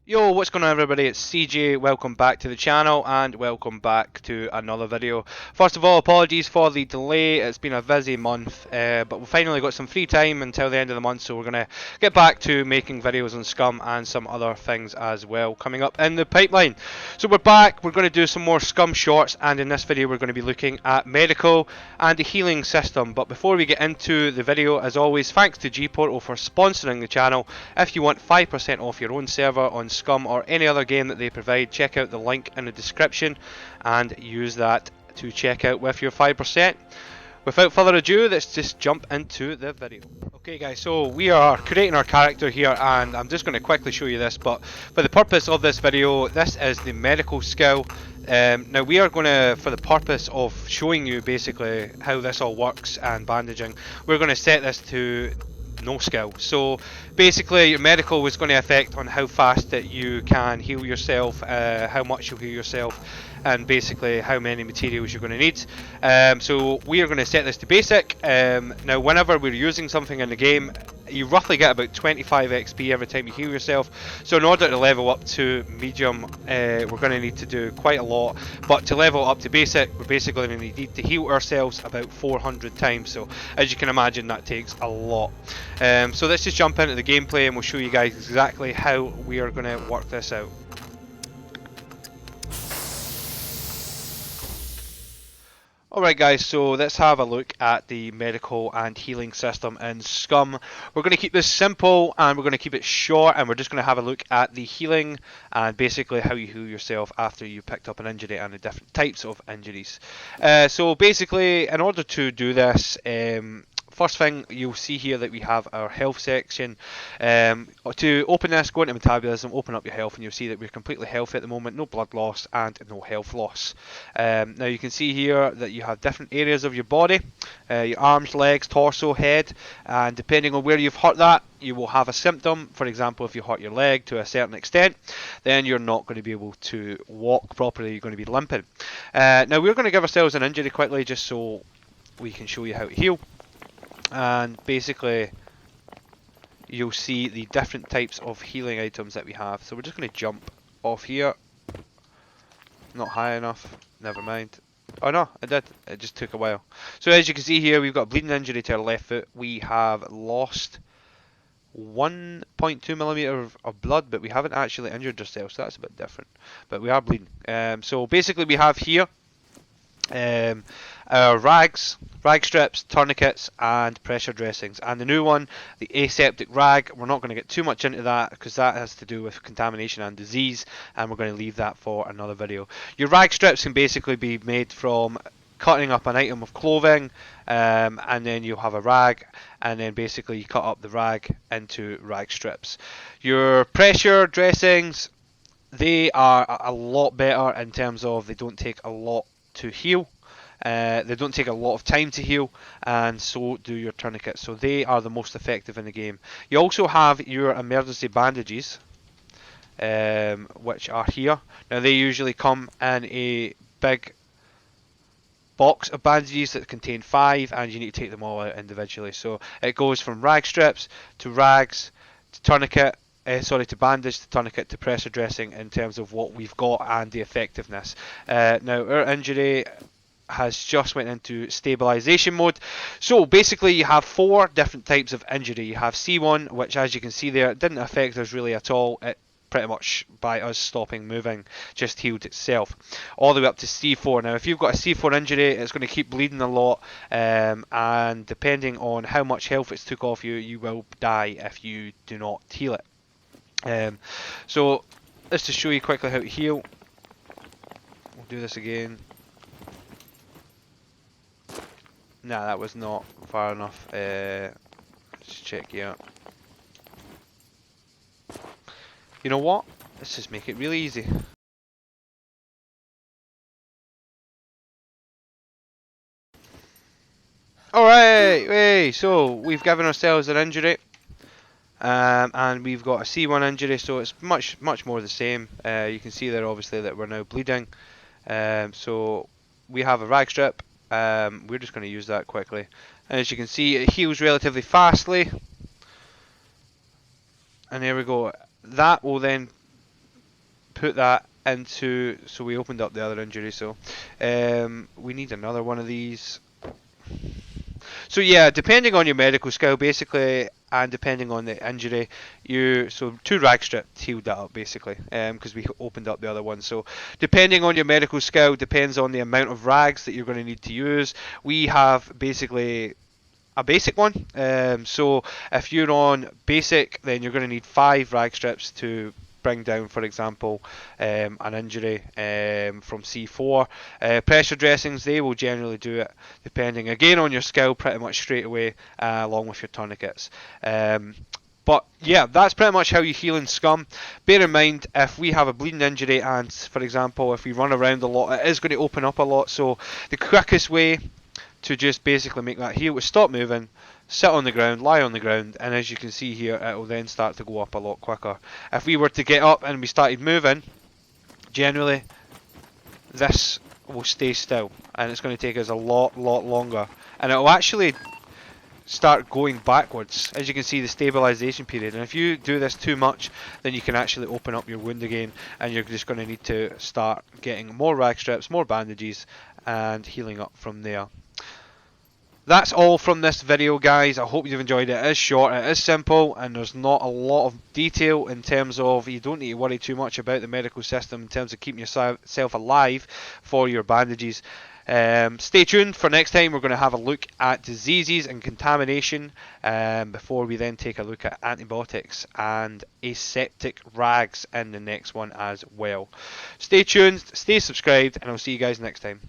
Yo, what's going on everybody, it's CJ, welcome back to the channel and welcome back to another video. First of all, apologies for the delay, it's been a busy month, but we finally got some free time until the end of the month, so we're going to get back to making videos on SCUM and some other things as well coming up in the pipeline. So we're back, we're going to do some more SCUM shorts, and in this video we're going to be looking at medical and the healing system. But before we get into the video, as always, thanks to G-Portal for sponsoring the channel. If you want 5% off your own server on SCUM or any other game that they provide, check out the link in the description and use that to check out with your 5%. Without further ado, let's just jump into the video. Okay guys, so we are creating our character here and I'm just going to quickly show you this, but for the purpose of this video, this is the medical skill. Now we are going to, for the purpose of showing you basically how this all works and bandaging, we're going to set this to no skill. So basically your medical is going to affect on how fast that you can heal yourself, how much you heal yourself, and basically how many materials you're going to need. So we are going to set this to basic. Now whenever we're using something in the game, you roughly get about 25 XP every time you heal yourself. So in order to level up to medium, we're going to need to do quite a lot. But to level up to basic, we're basically going to need to heal ourselves about 400 times. So as you can imagine, that takes a lot. So let's just jump into the gameplay and we'll show you guys exactly how we are going to work this out. Alright guys, so let's have a look at the medical and healing system in SCUM. We're going to keep this simple and we're going to keep it short, and we're just going to have a look at the healing and basically how you heal yourself after you picked up an injury and the different types of injuries. So basically, in order to do this, first thing you'll see here that we have our health section. To open this, go into metabolism, open up your health, and you'll see that we're completely healthy at the moment, no blood loss and no health loss. Now you can see here that you have different areas of your body, your arms, legs, torso, head, and depending on where you've hurt that, you will have a symptom. For example, if you hurt your leg to a certain extent, then you're not going to be able to walk properly, you're going to be limping. Now we're going to give ourselves an injury quickly just so we can show you how to heal. And basically you'll see the different types of healing items that we have. So we're just going to jump off here. Not high enough, never mind. Oh no, I did, it just took a while. So as you can see here, we've got a bleeding injury to our left foot. We have lost 1.2mm of blood, but we haven't actually injured ourselves, so that's a bit different. But we are bleeding. So basically we have here our rag strips, tourniquets, and pressure dressings. And the new one, the aseptic rag, we're not going to get too much into that because that has to do with contamination and disease, and we're going to leave that for another video. Your rag strips can basically be made from cutting up an item of clothing, and then you'll have a rag, and then basically you cut up the rag into rag strips. Your pressure dressings, they are a lot better in terms of they don't take a lot to heal. They don't take a lot of time to heal, and so do your tourniquets. So they are the most effective in the game. You also have your emergency bandages, which are here. Now they usually come in a big box of bandages that contain 5, and you need to take them all out individually. So it goes from rag strips to rags to tourniquet, to bandage, to tourniquet, to pressure dressing in terms of what we've got and the effectiveness. Now our injury has just went into stabilization mode. So basically you have 4 different types of injury. You have C1, which as you can see there, didn't affect us really at all. It pretty much by us stopping moving just healed itself, all the way up to C4. Now if you've got a C4 injury, it's going to keep bleeding a lot, and depending on how much health it's took off you, you will die if you do not heal it. So let's just show you quickly how to heal. We'll do this again. Nah, that was not far enough. Let's check here. You know what? Let's just make it really easy. Alright, so we've given ourselves an injury. And we've got a C1 injury, so it's much more the same. You can see there obviously that we're now bleeding. So we have a rag strip. We're just going to use that quickly, and as you can see it heals relatively fastly, and there we go. That will then put that into, so we opened up the other injury, so we need another one of these. So yeah, depending on your medical skill basically, and depending on the injury, so 2 rag strips healed that up basically, because we opened up the other one. So depending on your medical skill, depends on the amount of rags that you're going to need to use. We have basically a basic one. So if you're on basic, then you're going to need 5 rag strips to bring down, for example, an injury from C4. Pressure dressings, they will generally do it, depending again on your skill, pretty much straight away, along with your tourniquets. But yeah, that's pretty much how you heal in SCUM. Bear in mind, if we have a bleeding injury and, for example, if we run around a lot, it is going to open up a lot. So the quickest way to just basically make that heal is stop moving, sit on the ground, lie on the ground, and as you can see here, it will then start to go up a lot quicker. If we were to get up and we started moving, generally this will stay still, and it's going to take us a lot longer, and it will actually start going backwards. As you can see, the stabilization period, and if you do this too much, then you can actually open up your wound again, and you're just going to need to start getting more rag strips, more bandages, and healing up from there. That's all from this video, guys. I hope you've enjoyed it. It is short, it is simple, and there's not a lot of detail in terms of, you don't need to worry too much about the medical system in terms of keeping yourself alive for your bandages. Stay tuned for next time. We're going to have a look at diseases and contamination before we then take a look at antibiotics and aseptic rags in the next one as well. Stay tuned, stay subscribed, and I'll see you guys next time.